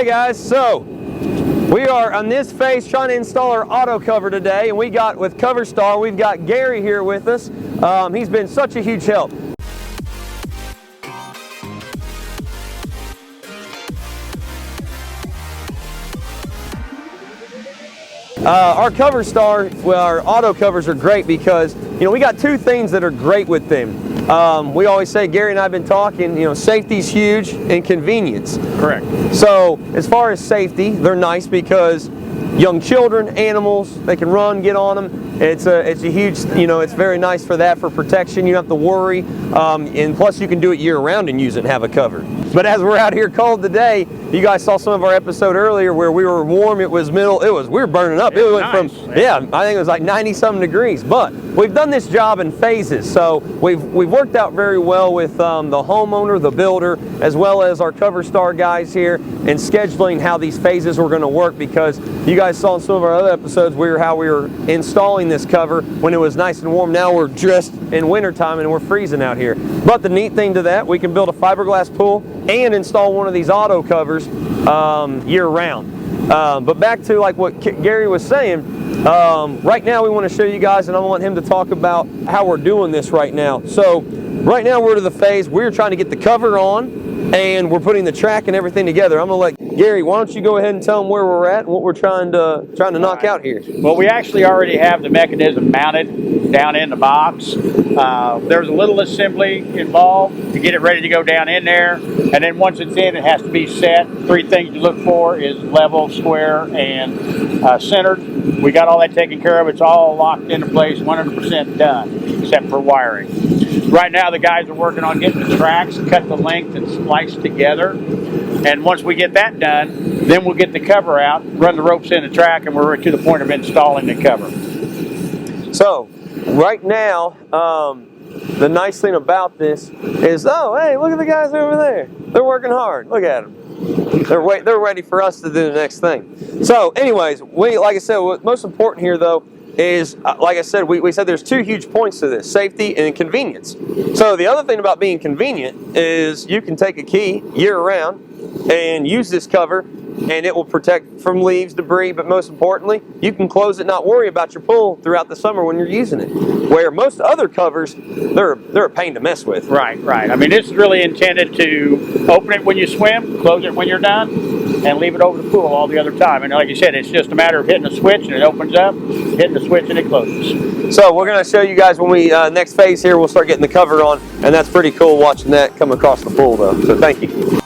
Hey guys, so we are on this phase trying to install our auto cover today, and we got with Coverstar, we've got Gary here with us. He's been such a huge help. Our Coverstar, well, our auto covers are great because, we got two things that are great with them. We always say, Gary and I have been talking, safety's huge and convenience. Correct. So as far as safety, they're nice because young children, animals, they can run, get on them. It's a huge, it's very nice for that, for protection. You don't have to worry. And plus you can do it year round and use it and have a cover. But as we're out here cold today, you guys saw some of our episode earlier where we were warm, it was middle, we were burning up. It went nice. from, I think it was like 90-something degrees. But we've done this job in phases. So we've worked out very well with the homeowner, the builder, as well as our Coverstar guys here in scheduling how these phases were going to work, because you guys saw in some of our other episodes how we were installing this cover when it was nice and warm. Now we're dressed in wintertime and we're freezing out here. But the neat thing to that, we can build a fiberglass pool and install one of these auto covers year round. But back to like what Gary was saying, right now we want to show you guys, and I want him to talk about how we're doing this right now. So right now we're to the phase, we're trying to get the cover on and we're putting the track and everything together. I'm going to let Gary, why don't you go ahead and tell them where we're at and what we're trying to knock out here. Well, we actually already have the mechanism mounted down in the box. There's a little assembly involved to get it ready to go down in there, and then once it's in, it has to be set. Three things to look for is level, square, and centered. We got all that taken care of. It's all locked into place, 100% done, except for wiring. Right now the guys are working on getting the tracks cut the length and spliced together, and once we get that done, then we'll get the cover out, run the ropes in the track, and we're to the point of installing the cover. So right now, the nice thing about this is, oh, hey, look at the guys over there. They're working hard. Look at them. They're ready for us to do the next thing. So anyways, like I said, what's most important here though is, like I said, we said there's two huge points to this: safety and convenience. So the other thing about being convenient is you can take a key year round and use this cover, and it will protect from leaves, debris, but most importantly, you can close it, not worry about your pool throughout the summer when you're using it. Where most other covers, they're a pain to mess with. Right. I mean, this is really intended to open it when you swim, close it when you're done, and leave it over the pool all the other time. And like you said, it's just a matter of hitting a switch and it opens up, hitting the switch and it closes. So we're going to show you guys when we, next phase here, we'll start getting the cover on, and that's pretty cool watching that come across the pool though. So thank you.